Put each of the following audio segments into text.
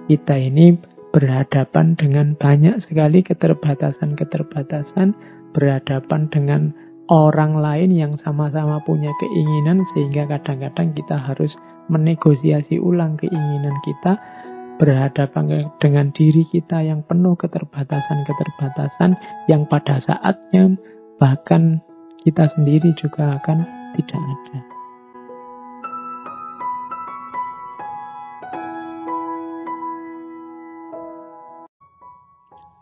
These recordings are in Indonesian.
kita ini berhadapan dengan banyak sekali keterbatasan-keterbatasan, berhadapan dengan orang lain yang sama-sama punya keinginan, sehingga kadang-kadang kita harus menegosiasi ulang keinginan kita, berhadapan dengan diri kita yang penuh keterbatasan-keterbatasan, yang pada saatnya bahkan kita sendiri juga akan tidak ada.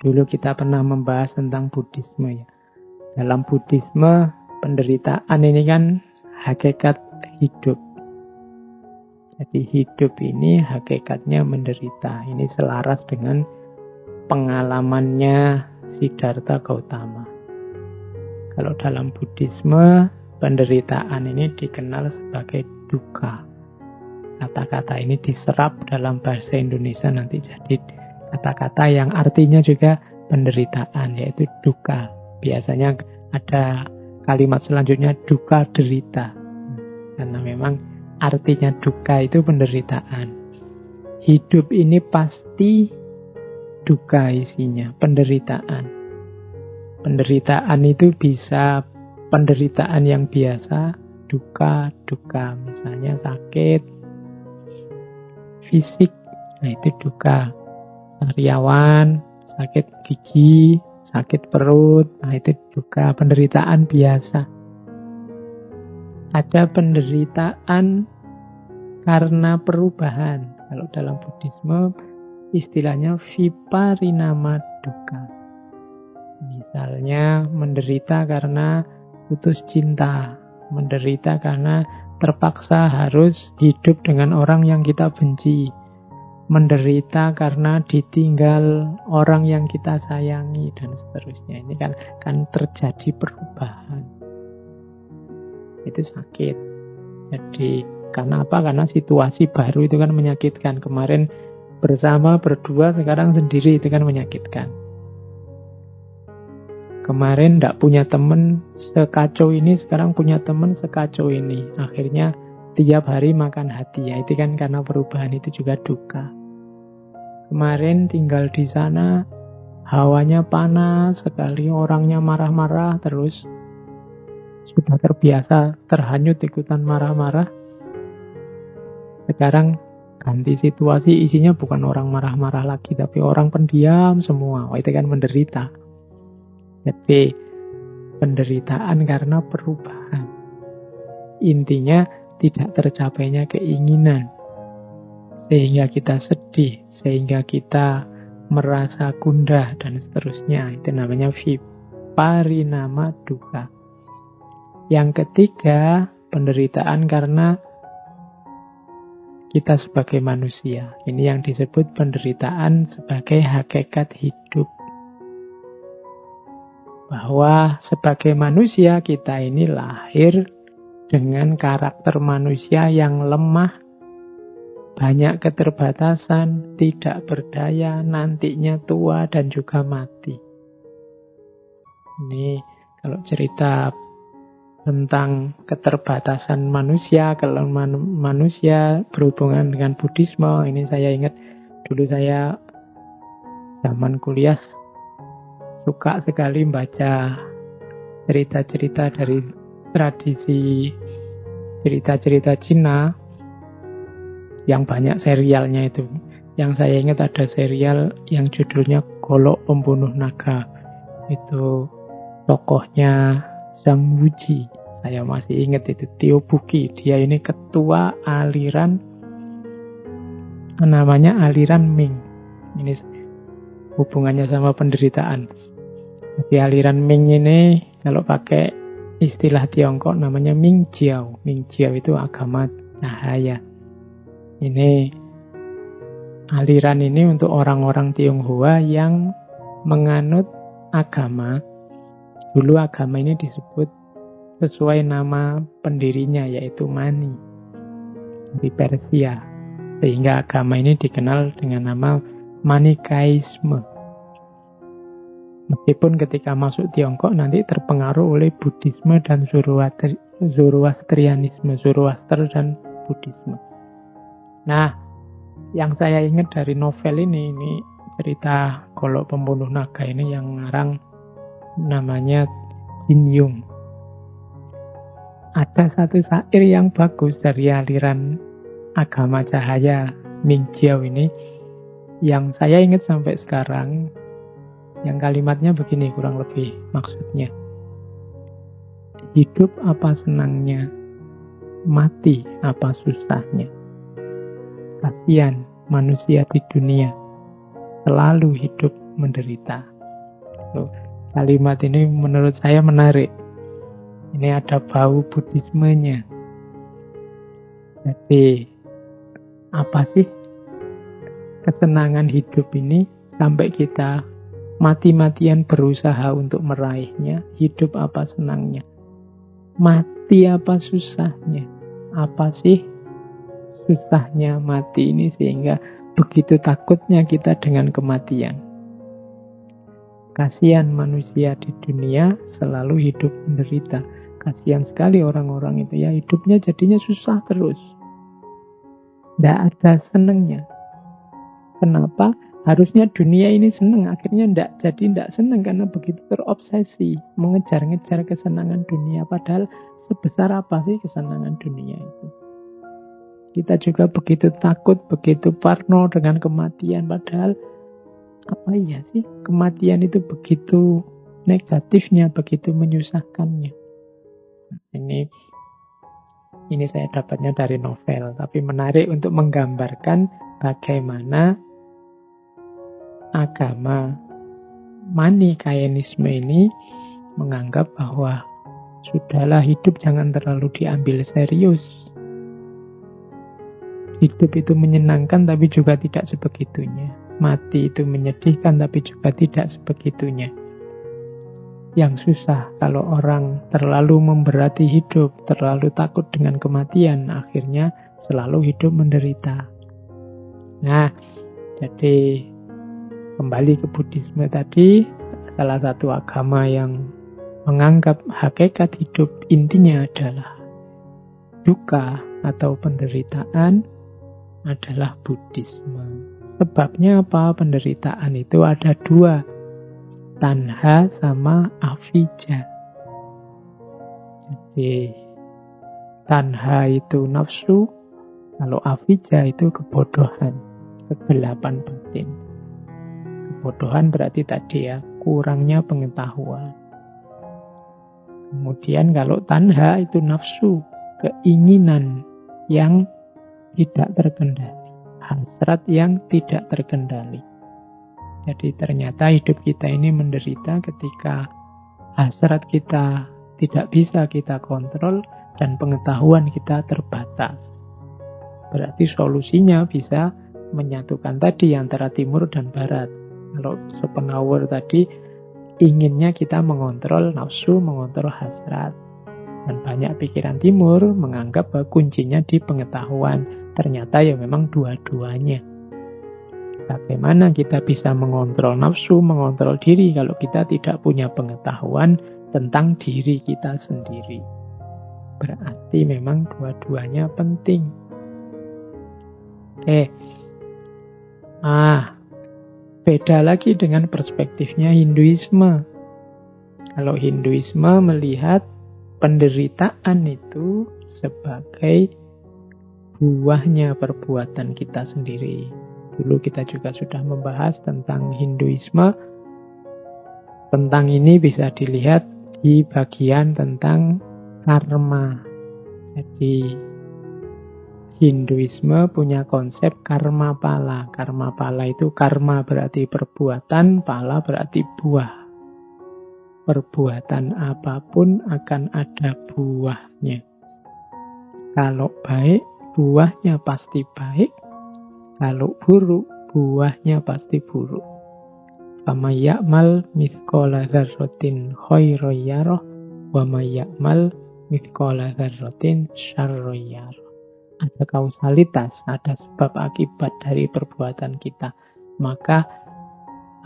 Dulu kita pernah membahas tentang Buddhisme ya. Dalam Buddhisme, penderitaan ini kan hakikat hidup. Jadi hidup ini hakikatnya menderita. Ini selaras dengan pengalamannya Siddhartha Gautama. Kalau dalam Buddhisme, penderitaan ini dikenal sebagai dukkha. Kata-kata ini diserap dalam bahasa Indonesia nanti jadi kata-kata yang artinya juga penderitaan, yaitu dukkha. Biasanya ada kalimat selanjutnya dukkha derita. Karena memang artinya dukkha itu penderitaan. Hidup ini pasti dukkha isinya, penderitaan. Penderitaan itu bisa penderitaan yang biasa, dukkha. Misalnya sakit fisik, nah itu dukkha. Sariawan, sakit gigi, sakit perut, nah itu juga penderitaan biasa. Ada penderitaan karena perubahan. Kalau dalam Buddhisme istilahnya viparinama dukkha. Misalnya menderita karena putus cinta, menderita karena terpaksa harus hidup dengan orang yang kita benci, menderita karena ditinggal orang yang kita sayangi, dan seterusnya. Ini kan terjadi perubahan. Itu sakit. Jadi karena apa? Karena situasi baru itu kan menyakitkan. Kemarin bersama, berdua, sekarang sendiri, itu kan menyakitkan. Kemarin tidak punya teman sekacau ini, sekarang punya teman sekacau ini. Akhirnya tiap hari makan hati. Ya, itu kan karena perubahan, itu juga dukkha. Kemarin tinggal di sana, hawanya panas sekali, orangnya marah-marah terus. Sudah terbiasa terhanyut ikutan marah-marah. Sekarang ganti situasi, isinya bukan orang marah-marah lagi, tapi orang pendiam semua. Wah, itu kan menderita. Jadi penderitaan karena perubahan. Intinya tidak tercapainya keinginan, sehingga kita sedih, sehingga kita merasa gundah, dan seterusnya. Itu namanya viparinama dukkha. Yang ketiga, penderitaan karena kita sebagai manusia. Ini yang disebut penderitaan sebagai hakikat hidup. Bahwa sebagai manusia kita ini lahir dengan karakter manusia yang lemah, banyak keterbatasan, tidak berdaya, nantinya tua dan juga mati. Ini kalau cerita tentang keterbatasan manusia, kalau manusia berhubungan dengan Buddhisme, ini saya ingat dulu saya zaman kuliah suka sekali baca cerita-cerita dari tradisi cerita-cerita Cina yang banyak serialnya itu. Yang saya ingat ada serial yang judulnya Golok Pembunuh Naga. Itu tokohnya Zhang Wuji. Saya masih ingat itu, Tio Buki. Dia ini ketua aliran, namanya aliran Ming. Ini hubungannya sama penderitaan. Jadi aliran Ming ini kalau pakai istilah Tiongkok namanya Ming Jiao. Ming Jiao itu agama cahaya. Ini aliran ini untuk orang-orang Tionghoa yang menganut agama. Dulu agama ini disebut sesuai nama pendirinya, yaitu Mani di Persia. Sehingga agama ini dikenal dengan nama Manikaisme. Meskipun ketika masuk Tiongkok nanti terpengaruh oleh Buddhisme dan Zoroastrianisme, Zoroaster dan Buddhisme. Nah, Yang saya ingat dari novel ini cerita Golok Pembunuh Naga ini yang ngarang namanya Jin Yung. Ada satu syair yang bagus dari aliran agama cahaya Mingjiao ini yang saya ingat sampai sekarang, yang kalimatnya begini kurang lebih maksudnya. Hidup apa senangnya, mati apa susahnya. Kasihan manusia di dunia, selalu hidup menderita. Loh, kalimat ini menurut saya menarik. Ini ada bau Buddhismenya. Jadi, apa sih kesenangan hidup ini sampai kita mati-matian berusaha untuk meraihnya? Hidup apa senangnya? Mati apa susahnya? Apa sih susahnya mati ini sehingga begitu takutnya kita dengan kematian? Kasihan manusia di dunia selalu hidup menderita. Kasihan sekali orang-orang itu ya, hidupnya jadinya susah terus. Tidak ada senangnya. Kenapa? Harusnya dunia ini senang, akhirnya tidak senang karena begitu terobsesi mengejar-ngejar kesenangan dunia. Padahal sebesar apa sih kesenangan dunia itu? Kita juga begitu takut, begitu parno dengan kematian. Padahal apa iya sih kematian itu begitu negatifnya, begitu menyusahkannya. Ini saya dapatnya dari novel, tapi menarik untuk menggambarkan bagaimana agama Manikaeanisme ini menganggap bahwa sudahlah hidup jangan terlalu diambil serius. Hidup itu menyenangkan tapi juga tidak sebegitunya. Mati itu menyedihkan tapi juga tidak sebegitunya. Yang susah kalau orang terlalu memberati hidup, terlalu takut dengan kematian, akhirnya selalu hidup menderita. Nah, jadi kembali ke Buddhisme tadi, salah satu agama yang menganggap hakikat hidup intinya adalah duka atau penderitaan adalah Buddhisme. Sebabnya apa? Penderitaan itu ada dua, tanha sama avijja. Jadi tanha itu nafsu, kalau avijja itu kebodohan, kegelapan batin. Kebodohan berarti tadi ya, kurangnya pengetahuan. Kemudian kalau tanha itu nafsu, keinginan yang tidak terkendali, hasrat yang tidak terkendali. Jadi ternyata hidup kita ini menderita ketika hasrat kita tidak bisa kita kontrol dan pengetahuan kita terbatas. Berarti solusinya bisa menyatukan tadi antara timur dan barat. Kalau Schopenhauer tadi inginnya kita mengontrol nafsu, mengontrol hasrat. Dan banyak pikiran timur menganggap bahwa kuncinya di pengetahuan. Ternyata ya memang dua-duanya. Bagaimana kita bisa mengontrol nafsu, mengontrol diri kalau kita tidak punya pengetahuan tentang diri kita sendiri? Berarti memang dua-duanya penting. Oke. Beda lagi dengan perspektifnya Hinduisme. Kalau Hinduisme melihat penderitaan itu sebagai buahnya perbuatan kita sendiri. Dulu kita juga sudah membahas tentang Hinduisme. Tentang ini bisa dilihat di bagian tentang karma. Jadi Hinduisme punya konsep karma pala. Karma pala itu karma berarti perbuatan, pala berarti buah. Perbuatan apapun akan ada buahnya. Kalau baik, buahnya pasti baik. Kalau buruk, buahnya pasti buruk. Fama ya'mal mithqala dzarratin khairan yarah wa may ya'mal mithqala dzarratin syarran yarah. Ada kausalitas, ada sebab akibat dari perbuatan kita. Maka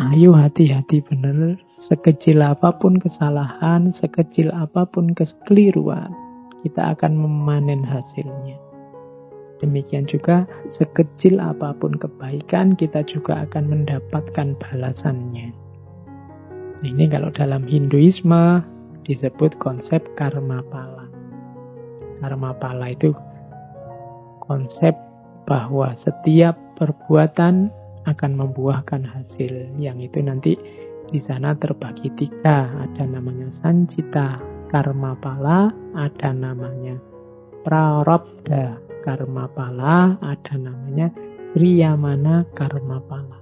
ayo hati-hati benar, sekecil apapun kesalahan, sekecil apapun kekeliruan, kita akan memanen hasilnya. Demikian juga sekecil apapun kebaikan kita juga akan mendapatkan balasannya. Ini kalau dalam Hinduisme disebut konsep karma pala. Karma pala itu konsep bahwa setiap perbuatan akan membuahkan hasil. Yang itu nanti di sana terbagi 3. Ada namanya sancita karma pala, ada namanya prarabdha karma pala, ada namanya kriyamana karma pala.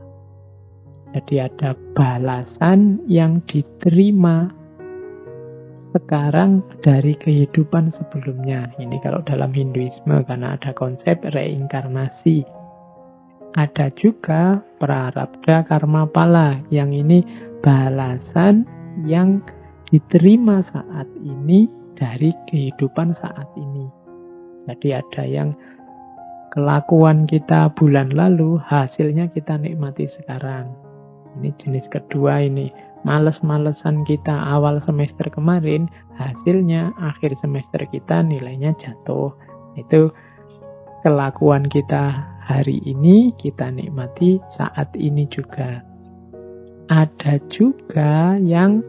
Jadi ada balasan yang diterima sekarang dari kehidupan sebelumnya. Ini kalau dalam Hinduisme karena ada konsep reinkarnasi. Ada juga prarabdha karma pala, yang ini balasan yang diterima saat ini dari kehidupan saat ini. Jadi ada yang kelakuan kita bulan lalu, hasilnya kita nikmati sekarang. Ini jenis kedua ini. Males-malesan kita awal semester kemarin, hasilnya akhir semester kita nilainya jatuh. Itu kelakuan kita hari ini, kita nikmati saat ini juga. Ada juga yang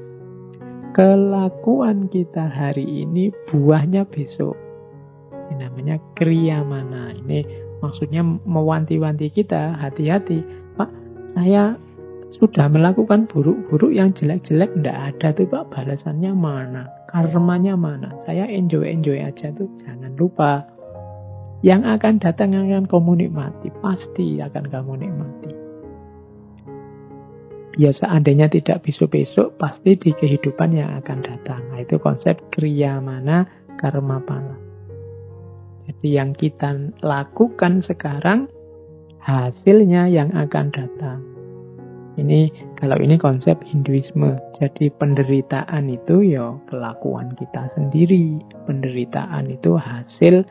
kelakuan kita hari ini, buahnya besok. Ini namanya kriyamana. Ini maksudnya mewanti-wanti kita, hati-hati. Pak, saya sudah melakukan buruk-buruk, yang jelek-jelek enggak ada tuh Pak, balasannya mana? Karmanya mana? Saya enjoy-enjoy aja tuh. Jangan lupa. Yang akan datang akan kamu nikmati. Pasti akan kamu nikmati. Ya seandainya tidak besok-besok, pasti di kehidupan yang akan datang. Nah, itu konsep kriyamana karma pala. Jadi yang kita lakukan sekarang, hasilnya yang akan datang. Ini kalau ini konsep Hinduisme. Jadi penderitaan itu ya kelakuan kita sendiri. Penderitaan itu hasil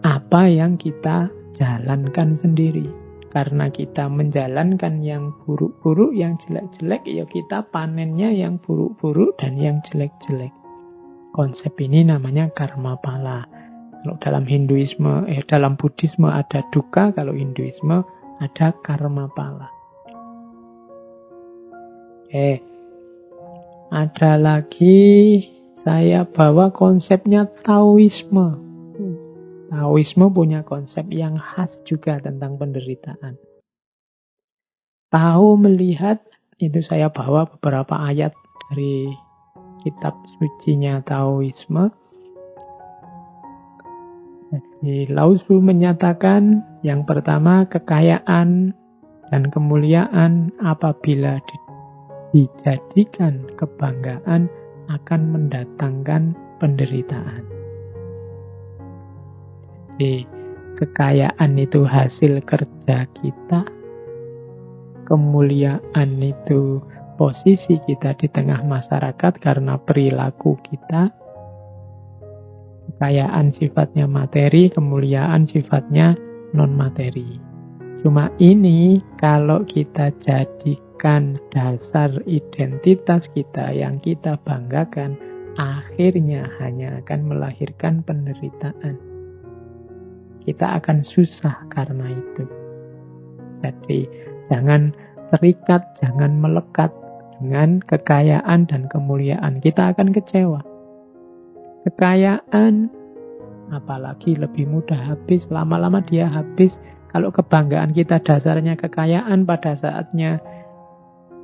apa yang kita jalankan sendiri. Karena kita menjalankan yang buruk-buruk, yang jelek-jelek, ya kita panennya yang buruk-buruk dan yang jelek-jelek. Konsep ini namanya karma pala. Kalau dalam Hinduisme, dalam Buddhisme ada dukkha, kalau Hinduisme ada karma pala. Ada lagi saya bawa konsepnya Taoisme. Taoisme punya konsep yang khas juga tentang penderitaan. Tao melihat, itu saya bawa beberapa ayat dari kitab sucinya Taoisme. Jadi Lao Tzu menyatakan yang pertama, kekayaan dan kemuliaan apabila dijadikan kebanggaan akan mendatangkan penderitaan. Jadi kekayaan itu hasil kerja kita, kemuliaan itu posisi kita di tengah masyarakat karena perilaku kita. Kekayaan sifatnya materi, kemuliaan sifatnya non-materi. Cuma ini kalau kita jadikan dasar identitas kita yang kita banggakan, akhirnya hanya akan melahirkan penderitaan. Kita akan susah karena itu. Jadi jangan terikat, jangan melekat dengan kekayaan dan kemuliaan. Kita akan kecewa. Kekayaan apalagi lebih mudah habis, lama-lama dia habis. Kalau kebanggaan kita dasarnya kekayaan, pada saatnya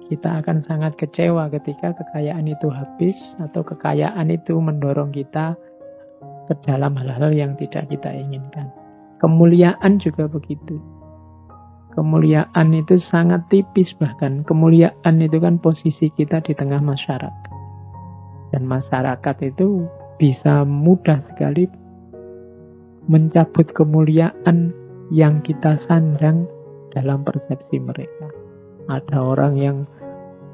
kita akan sangat kecewa ketika kekayaan itu habis atau kekayaan itu mendorong kita ke dalam hal-hal yang tidak kita inginkan. Kemuliaan juga begitu. Kemuliaan itu sangat tipis, bahkan kemuliaan itu kan posisi kita di tengah masyarakat. Dan masyarakat itu bisa mudah sekali mencabut kemuliaan yang kita sandang dalam persepsi mereka. Ada orang yang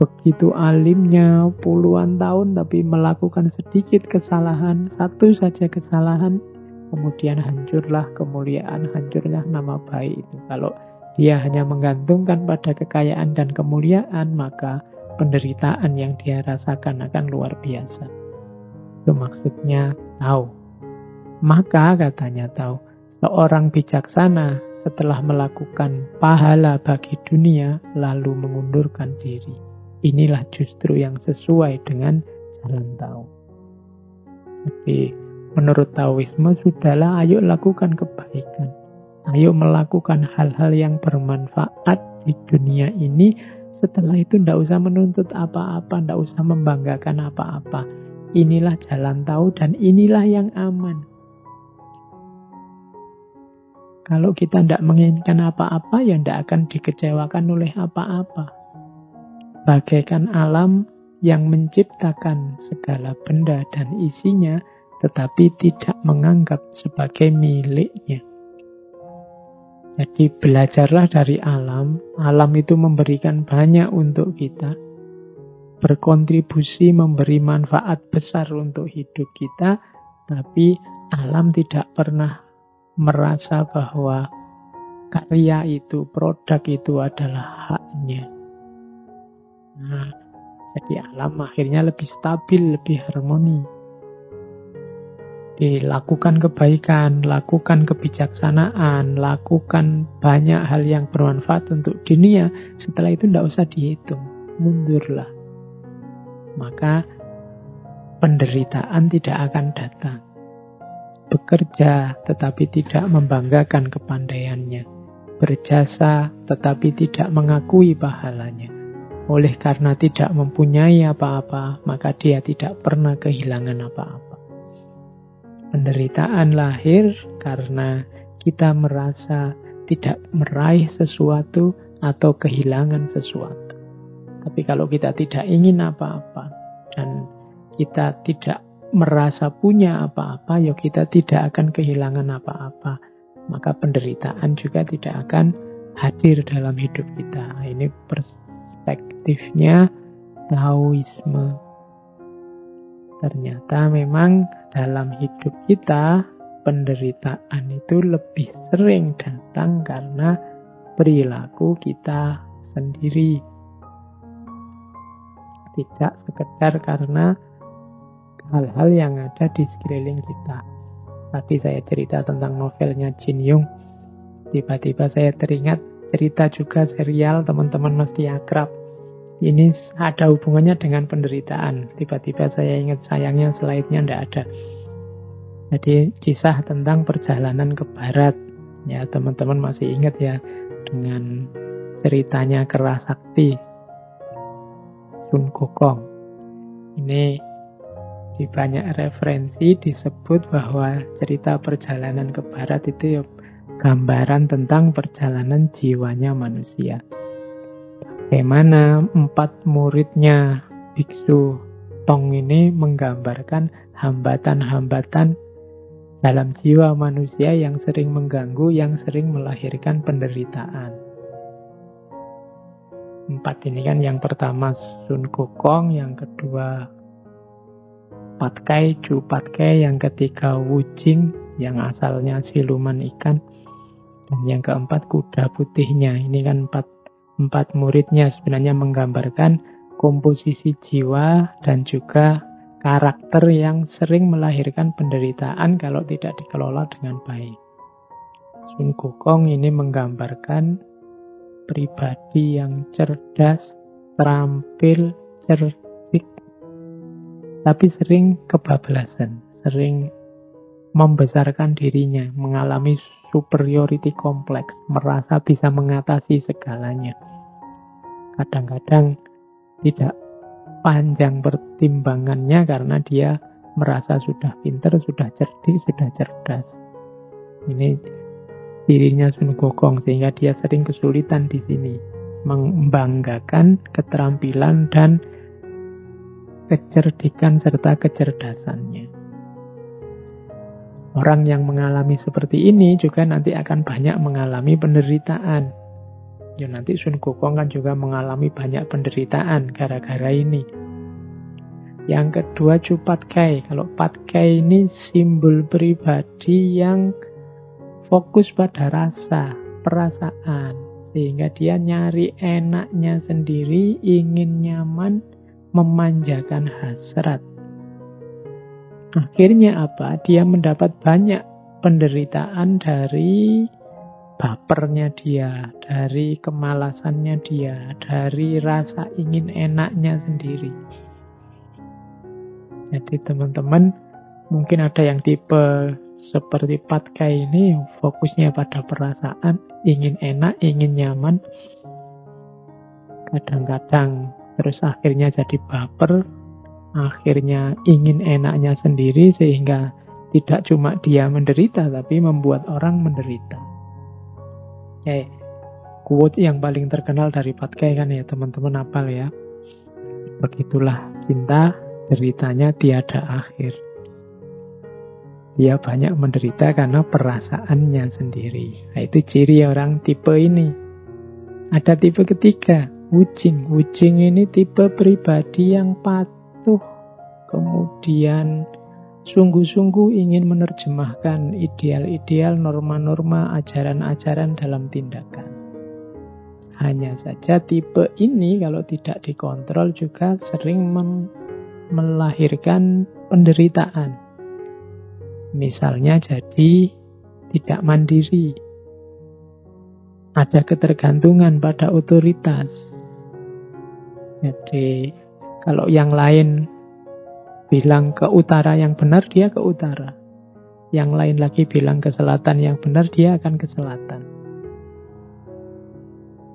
begitu alimnya puluhan tahun tapi melakukan sedikit kesalahan, satu saja kesalahan, kemudian hancurlah kemuliaan, hancurlah nama baik itu. Kalau dia hanya menggantungkan pada kekayaan dan kemuliaan, maka penderitaan yang dia rasakan akan luar biasa. Itu maksudnya tahu. Maka katanya tahu, Seorang bijaksana setelah melakukan pahala bagi dunia, lalu mengundurkan diri. Inilah justru yang sesuai dengan jalan Tao. Jadi, menurut Taoisme, sudahlah, ayo lakukan kebaikan. Ayo melakukan hal-hal yang bermanfaat di dunia ini. Setelah itu tidak usah menuntut apa-apa, tidak usah membanggakan apa-apa. Inilah jalan Tao dan inilah yang aman. Kalau kita tidak menginginkan apa-apa, ya tidak akan dikecewakan oleh apa-apa. Bagaikan alam yang menciptakan segala benda dan isinya, tetapi tidak menganggap sebagai miliknya. Jadi belajarlah dari alam. Alam itu memberikan banyak untuk kita, berkontribusi, memberi manfaat besar untuk hidup kita, tapi alam tidak pernah merasa bahwa karya itu, produk itu adalah haknya. Nah, jadi alam akhirnya lebih stabil, lebih harmoni. Dilakukan kebaikan, lakukan kebijaksanaan, lakukan banyak hal yang bermanfaat untuk dunia. Setelah itu tidak usah dihitung, mundurlah. Maka penderitaan tidak akan datang. Bekerja tetapi tidak membanggakan kepandaiannya. Berjasa tetapi tidak mengakui pahalanya. Oleh karena tidak mempunyai apa-apa, maka dia tidak pernah kehilangan apa-apa. Penderitaan lahir karena kita merasa tidak meraih sesuatu atau kehilangan sesuatu. Tapi kalau kita tidak ingin apa-apa dan kita tidak merasa punya apa-apa, ya kita tidak akan kehilangan apa-apa. Maka penderitaan juga tidak akan hadir dalam hidup kita. Ini perspektifnya Taoisme. Ternyata memang dalam hidup kita penderitaan itu lebih sering datang karena perilaku kita sendiri. Tidak sekedar karena hal-hal yang ada di sekeliling kita. Tadi saya cerita tentang novelnya Jin Yong. Tiba-tiba saya teringat cerita juga serial Teman-teman Mesti Akrab. Ini ada hubungannya dengan penderitaan. Tiba-tiba saya ingat, sayangnya slide-nya tidak ada. Jadi kisah tentang perjalanan ke barat. Ya, teman-teman masih ingat ya dengan ceritanya Kera Sakti Sun Gokong. Ini di banyak referensi disebut bahwa cerita perjalanan ke barat itu ya gambaran tentang perjalanan jiwanya manusia. Bagaimana 4 muridnya Biksu Tong ini menggambarkan hambatan-hambatan dalam jiwa manusia yang sering mengganggu, yang sering melahirkan penderitaan. 4 ini kan yang pertama Sun Gokong, yang kedua Patkai, Ju Patkai, yang ketiga Wu Jing, yang asalnya siluman ikan, dan yang keempat kuda putihnya. Ini kan empat muridnya sebenarnya menggambarkan komposisi jiwa dan juga karakter yang sering melahirkan penderitaan kalau tidak dikelola dengan baik. Sun Gokong ini menggambarkan pribadi yang cerdas, terampil, cerdik, tapi sering kebablasan, sering membesarkan dirinya, mengalami superiority kompleks, merasa bisa mengatasi segalanya. Kadang-kadang tidak panjang pertimbangannya karena dia merasa sudah pintar, sudah cerdik, sudah cerdas. Ini dirinya Sun Gokong, sehingga dia sering kesulitan di sini membanggakan keterampilan dan kecerdikan serta kecerdasannya. Orang yang mengalami seperti ini juga nanti akan banyak mengalami penderitaan. Ya nanti Sun Gokong kan juga mengalami banyak penderitaan gara-gara ini. Yang kedua Ju Patkai. Kalau Patkai ini simbol pribadi yang fokus pada rasa, perasaan. Sehingga dia nyari enaknya sendiri, ingin nyaman, memanjakan hasrat. Akhirnya apa? Dia mendapat banyak penderitaan dari bapernya dia, dari kemalasannya dia, dari rasa ingin enaknya sendiri. Jadi teman-teman, mungkin ada yang tipe seperti Patkai ini, fokusnya pada perasaan, ingin enak, ingin nyaman. Kadang-kadang terus akhirnya jadi baper, akhirnya ingin enaknya sendiri, sehingga tidak cuma dia menderita, tapi membuat orang menderita. Quote yang paling terkenal dari Patkai kan ya, teman-teman hafal ya. Begitulah cinta, deritanya tiada akhir. Dia banyak menderita karena perasaannya sendiri. Nah, itu ciri orang tipe ini. Ada tipe ketiga, Wuching. Wuching ini tipe pribadi yang patuh, kemudian sungguh-sungguh ingin menerjemahkan ideal-ideal, norma-norma, ajaran-ajaran dalam tindakan. Hanya saja tipe ini kalau tidak dikontrol juga sering melahirkan penderitaan. Misalnya jadi tidak mandiri, ada ketergantungan pada otoritas. Jadi kalau yang lain bilang ke utara yang benar, dia ke utara. Yang lain lagi bilang ke selatan yang benar, dia akan ke selatan.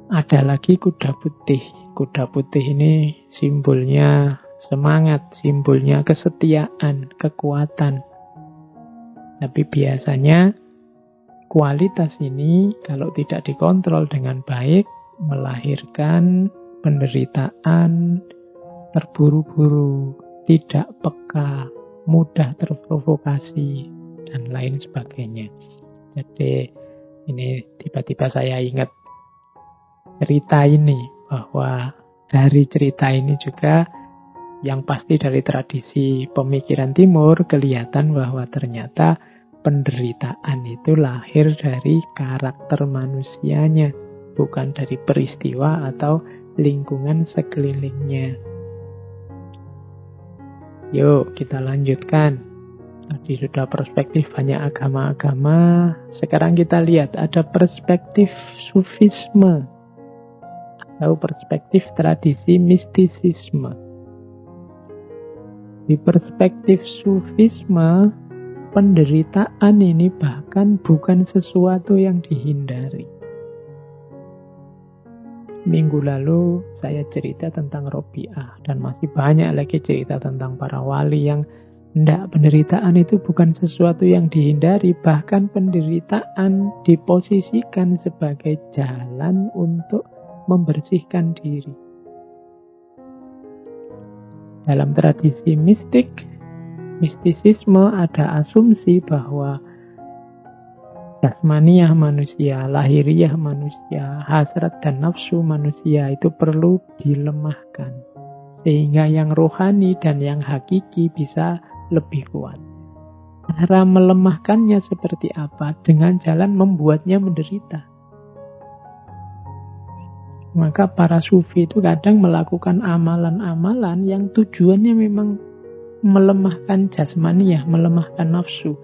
Ada lagi kuda putih. Kuda putih ini simbolnya semangat, simbolnya kesetiaan, kekuatan. Tapi biasanya kualitas ini kalau tidak dikontrol dengan baik melahirkan penderitaan, terburu-buru, tidak peka, mudah terprovokasi, dan lain sebagainya. Jadi ini tiba-tiba saya ingat cerita ini, bahwa dari cerita ini juga yang pasti dari tradisi pemikiran timur kelihatan bahwa ternyata penderitaan itu lahir dari karakter manusianya, bukan dari peristiwa atau lingkungan sekelilingnya. Yuk kita lanjutkan. Tadi sudah perspektif banyak agama-agama. Sekarang kita lihat ada perspektif sufisme atau perspektif tradisi mistisisme. Di perspektif sufisme, penderitaan ini bahkan bukan sesuatu yang dihindari. Minggu lalu saya cerita tentang Robiah, dan masih banyak lagi cerita tentang para wali yang penderitaan itu bukan sesuatu yang dihindari, bahkan penderitaan diposisikan sebagai jalan untuk membersihkan diri. Dalam tradisi mistisisme ada asumsi bahwa jasmaniah manusia, lahiriah manusia, hasrat dan nafsu manusia itu perlu dilemahkan. Sehingga yang rohani dan yang hakiki bisa lebih kuat. Cara melemahkannya seperti apa? Dengan jalan membuatnya menderita. Maka para sufi itu kadang melakukan amalan-amalan yang tujuannya memang melemahkan jasmaniah, melemahkan nafsu.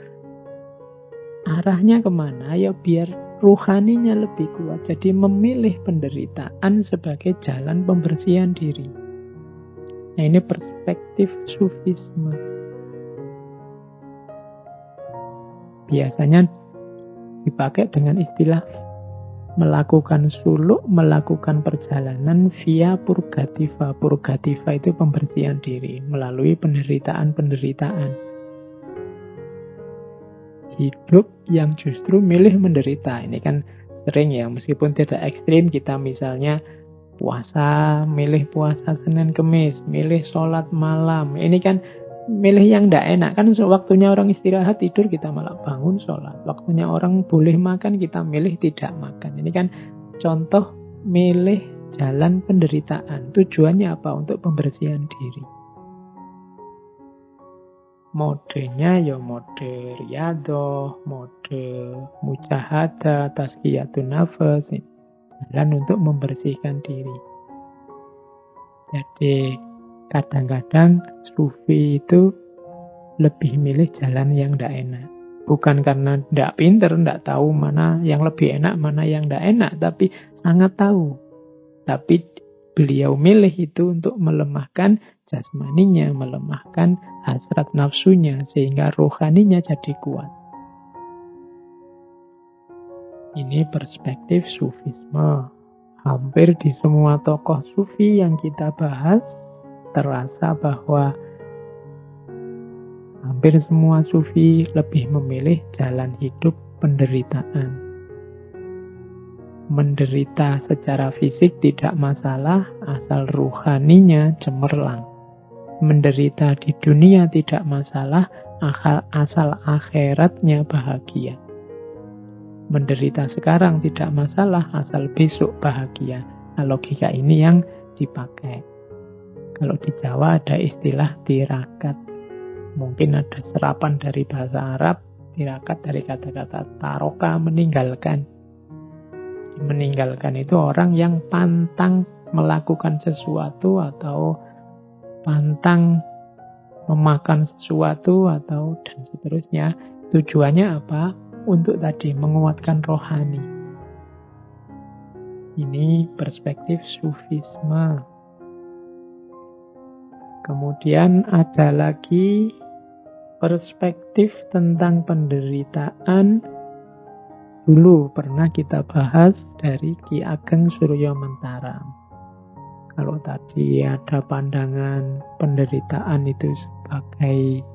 Arahnya kemana? Ya biar ruhaninya lebih kuat. Jadi memilih penderitaan sebagai jalan pembersihan diri. Nah, ini perspektif sufisme. Biasanya dipakai dengan istilah melakukan suluk, melakukan perjalanan via purgativa. Purgativa itu pembersihan diri melalui penderitaan-penderitaan. Hidup yang justru milih menderita. Ini kan sering ya, meskipun tidak ekstrim, kita misalnya puasa, milih puasa Senin Kemis, milih sholat malam. Ini kan milih yang tidak enak. Kan waktunya orang istirahat tidur, kita malah bangun sholat. Waktunya orang boleh makan, kita milih tidak makan. Ini kan contoh milih jalan penderitaan. Tujuannya apa? Untuk pembersihan diri. Modenya ya mode riyadoh, mode mujahadah, tazkiyatun nafas. Jalan untuk membersihkan diri. Jadi kadang-kadang sufi itu lebih milih jalan yang tidak enak. Bukan karena tidak pinter, tidak tahu mana yang lebih enak, mana yang tidak enak, tapi sangat tahu. Tapi beliau milih itu untuk melemahkan jasmaninya, melemahkan hasrat nafsunya, sehingga rohaninya jadi kuat. Ini perspektif sufisme. Hampir di semua tokoh sufi yang kita bahas, terasa bahwa hampir semua sufi lebih memilih jalan hidup penderitaan. Menderita secara fisik tidak masalah, asal ruhaninya cemerlang. Menderita di dunia tidak masalah, asal akhiratnya bahagia. Menderita sekarang tidak masalah, asal besok bahagia. Nah, logika ini yang dipakai. Kalau di Jawa ada istilah tirakat. Mungkin ada serapan dari bahasa Arab, tirakat dari kata-kata taroka, meninggalkan. Meninggalkan itu orang yang pantang melakukan sesuatu atau pantang memakan sesuatu atau dan seterusnya. Tujuannya apa? Untuk tadi menguatkan rohani. Ini perspektif sufisme. Kemudian ada lagi perspektif tentang penderitaan. Dulu pernah kita bahas dari Ki Ageng Suryo Mentaram. Kalau tadi ada pandangan penderitaan itu sebagai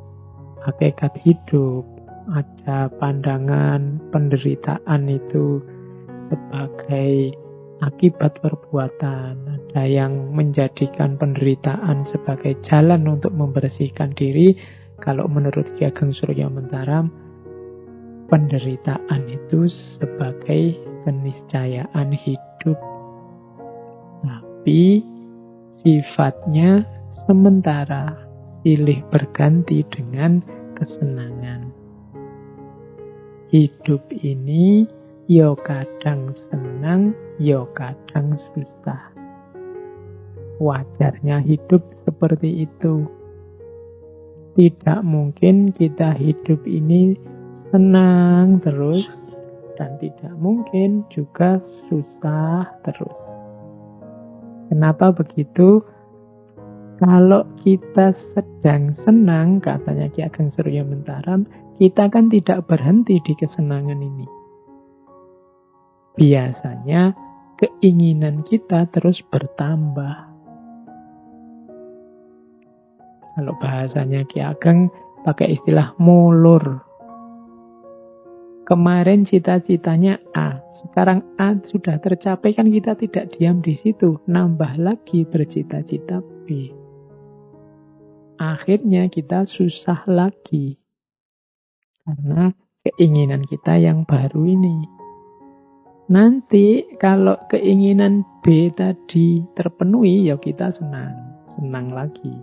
hakikat hidup, ada pandangan penderitaan itu sebagai akibat perbuatan, ada yang menjadikan penderitaan sebagai jalan untuk membersihkan diri. Kalau menurut Ki Ageng Suryo Mentaram, penderitaan itu sebagai keniscayaan hidup, tapi sifatnya sementara, silih berganti dengan kesenangan. Hidup ini yo kadang senang, yo kadang susah. Wajarnya hidup seperti itu. Tidak mungkin kita hidup ini senang terus, dan tidak mungkin juga susah terus. Kenapa begitu? Kalau kita sedang senang, katanya Ki Ageng Suryo Mentaram, kita kan tidak berhenti di kesenangan ini. Biasanya keinginan kita terus bertambah. Kalau bahasanya Ki Ageng pakai istilah mulur. Kemarin cita-citanya A, sekarang A sudah tercapai, kan kita tidak diam di situ, nambah lagi bercita-cita B. Akhirnya kita susah lagi karena keinginan kita yang baru ini. Nanti kalau keinginan B tadi terpenuhi, ya kita senang lagi.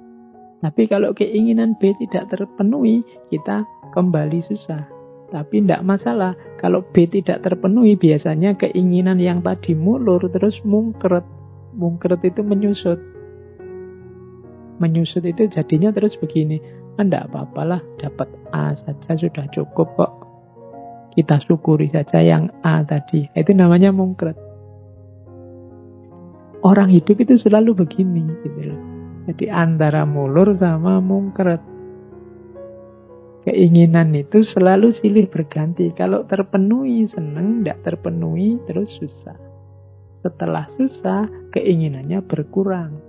Tapi kalau keinginan B tidak terpenuhi, kita kembali susah. Tapi tidak masalah, kalau B tidak terpenuhi, biasanya keinginan yang tadi mulur terus mungkret. Mungkret itu menyusut. Menyusut itu jadinya terus begini, tidak apa-apalah, dapat A saja sudah cukup kok. Kita syukuri saja yang A tadi. Itu namanya mungkret. Orang hidup itu selalu begini gitu loh. Jadi antara mulur sama mungkret. Keinginan itu selalu silih berganti. Kalau terpenuhi senang, tidak terpenuhi terus susah. Setelah susah, keinginannya berkurang.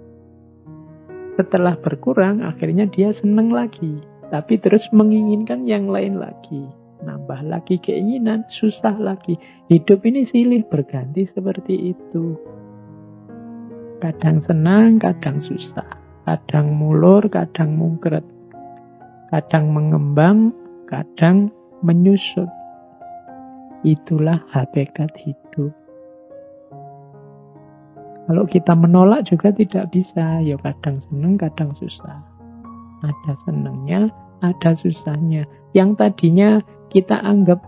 Setelah berkurang, akhirnya dia senang lagi. Tapi terus menginginkan yang lain lagi. Nambah lagi keinginan, susah lagi. Hidup ini silih berganti seperti itu. Kadang senang, kadang susah. Kadang mulur, kadang mungkret. Kadang mengembang, kadang menyusut. Itulah hakikat hidup. Kalau kita menolak juga tidak bisa. Ya kadang senang, kadang susah. Ada senangnya, ada susahnya. Yang tadinya kita anggap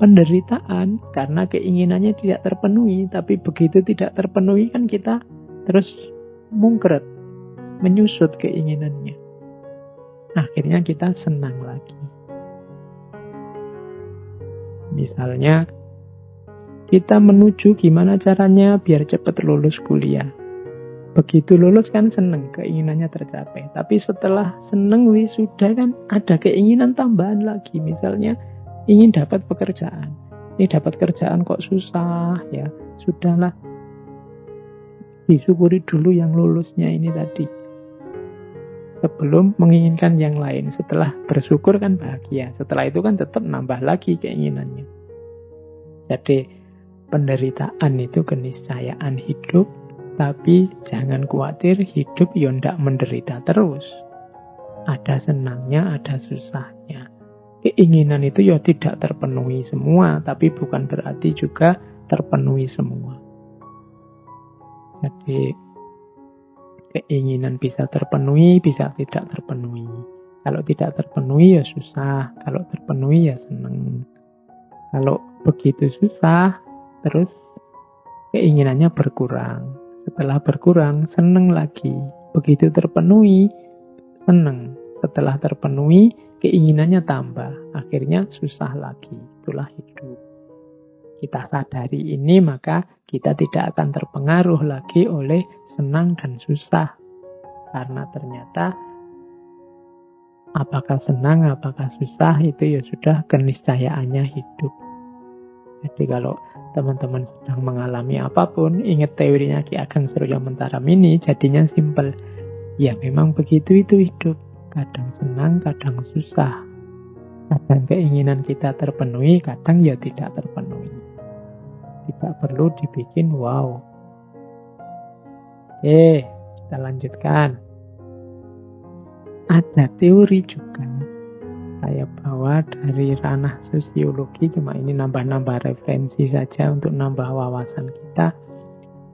penderitaan karena keinginannya tidak terpenuhi. Tapi begitu tidak terpenuhi kan kita terus mungkret, menyusut keinginannya. Akhirnya kita senang lagi. Misalnya, kita menuju gimana caranya biar cepat lulus kuliah. Begitu lulus kan seneng, keinginannya tercapai. Tapi setelah seneng wisuda kan ada keinginan tambahan lagi. Misalnya, ingin dapat pekerjaan. Ini dapat kerjaan kok susah ya. Sudahlah, disyukuri dulu yang lulusnya ini tadi. Sebelum menginginkan yang lain. Setelah bersyukur kan bahagia. Setelah itu kan tetap nambah lagi keinginannya. Jadi, penderitaan itu keniscayaan hidup, tapi jangan khawatir, hidup ya ndak menderita terus. Ada senangnya, ada susahnya. Keinginan itu ya tidak terpenuhi semua, tapi bukan berarti juga terpenuhi semua. Jadi, keinginan bisa terpenuhi, bisa tidak terpenuhi. Kalau tidak terpenuhi ya susah, kalau terpenuhi ya senang. Kalau begitu susah, terus keinginannya berkurang. Setelah berkurang, seneng lagi. Begitu terpenuhi, seneng. Setelah terpenuhi, keinginannya tambah. Akhirnya susah lagi. Itulah hidup. Kita sadari ini, maka kita tidak akan terpengaruh lagi oleh senang dan susah. Karena ternyata apakah senang, apakah susah, itu ya sudah keniscayaannya hidup. Jadi kalau teman-teman sedang mengalami apapun, ingat teorinya Ki Ageng Surya Mentara ini, jadinya simpel. Ya memang begitu itu hidup. Kadang senang, kadang susah. Kadang keinginan kita terpenuhi, kadang ya tidak terpenuhi. Tidak perlu dibikin wow. Oke, kita lanjutkan. Ada teori juga. Saya bawa dari ranah sosiologi, cuma ini nambah-nambah referensi saja untuk nambah wawasan kita.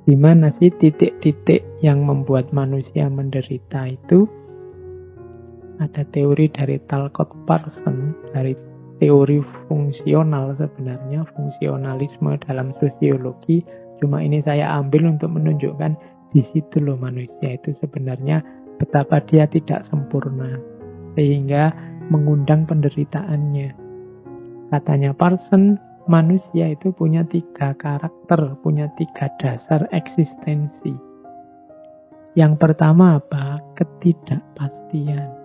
Di mana sih titik-titik yang membuat manusia menderita itu? Ada teori dari Talcott Parsons, dari teori fungsional sebenarnya, fungsionalisme dalam sosiologi. Cuma ini saya ambil untuk menunjukkan di situ loh manusia itu sebenarnya betapa dia tidak sempurna. Sehingga mengundang penderitaannya. Katanya Parsons, manusia itu punya 3 karakter, punya 3 dasar eksistensi. Yang pertama apa? Ketidakpastian.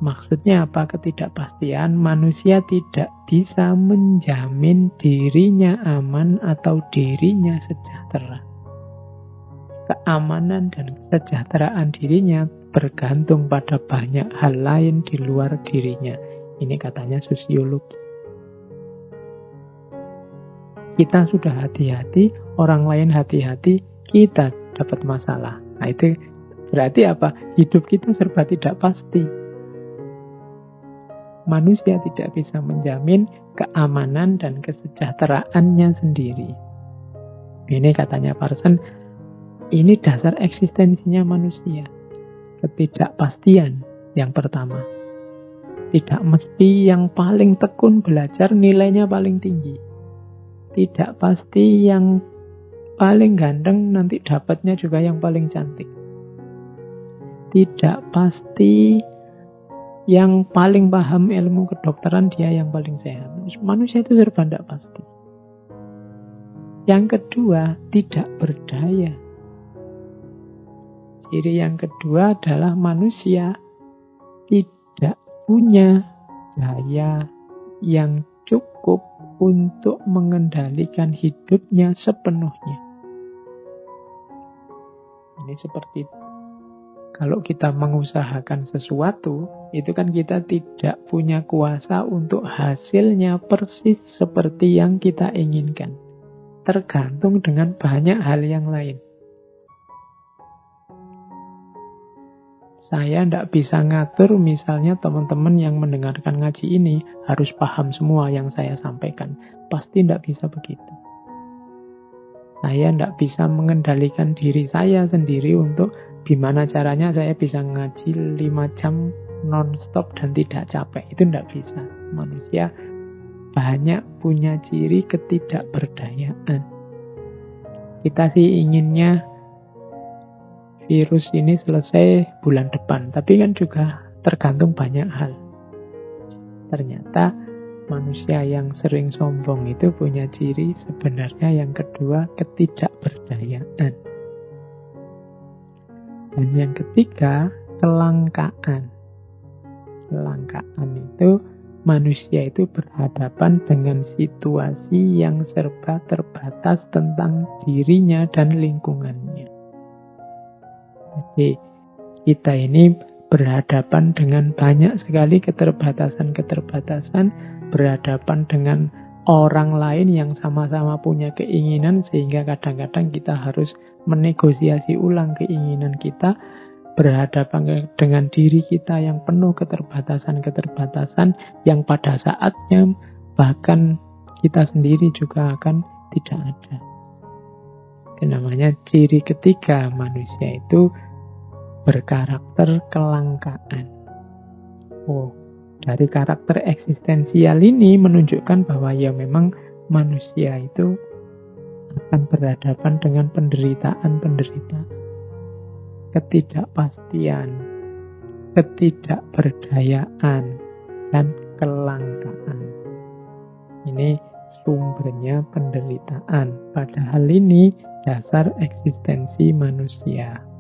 Maksudnya apa ketidakpastian? Manusia tidak bisa menjamin dirinya aman atau dirinya sejahtera. Keamanan dan kesejahteraan dirinya bergantung pada banyak hal lain di luar dirinya. Ini katanya sosiologi. Kita sudah hati-hati, orang lain hati-hati, kita dapat masalah. Nah itu berarti apa? Hidup kita serba tidak pasti. Manusia tidak bisa menjamin keamanan dan kesejahteraannya sendiri. Ini katanya Parsons, ini dasar eksistensinya manusia. Ketidakpastian yang pertama. Tidak mesti yang paling tekun belajar nilainya paling tinggi. Tidak pasti yang paling ganteng nanti dapatnya juga yang paling cantik. Tidak pasti yang paling paham ilmu kedokteran dia yang paling sehat. Manusia itu serba tidak pasti. Yang kedua, tidak berdaya. Ciri yang kedua adalah manusia tidak punya daya yang cukup untuk mengendalikan hidupnya sepenuhnya. Ini seperti kalau kita mengusahakan sesuatu, itu kan kita tidak punya kuasa untuk hasilnya persis seperti yang kita inginkan. Tergantung dengan banyak hal yang lain. Saya tidak bisa ngatur misalnya teman-teman yang mendengarkan ngaji ini harus paham semua yang saya sampaikan. Pasti tidak bisa begitu. Saya tidak bisa mengendalikan diri saya sendiri untuk gimana caranya saya bisa ngaji 5 jam non-stop dan tidak capek. Itu tidak bisa. Manusia banyak punya ciri ketidakberdayaan. Kita sih inginnya virus ini selesai bulan depan. Tapi kan juga tergantung banyak hal. Ternyata manusia yang sering sombong itu punya ciri sebenarnya yang kedua, ketidakberdayaan. Dan yang ketiga, kelangkaan. Kelangkaan itu manusia itu berhadapan dengan situasi yang serba terbatas tentang dirinya dan lingkungannya. Jadi kita ini berhadapan dengan banyak sekali keterbatasan-keterbatasan, berhadapan dengan orang lain yang sama-sama punya keinginan, sehingga kadang-kadang kita harus menegosiasi ulang keinginan kita, berhadapan dengan diri kita yang penuh keterbatasan-keterbatasan yang pada saatnya bahkan kita sendiri juga akan tidak ada. Itu namanya ciri ketiga manusia itu berkarakter kelangkaan. Dari karakter eksistensial ini menunjukkan bahwa ya memang manusia itu akan berhadapan dengan penderitaan-penderitaan, ketidakpastian, ketidakberdayaan, dan kelangkaan. Ini sumbernya penderitaan. Padahal ini dasar eksistensi manusia.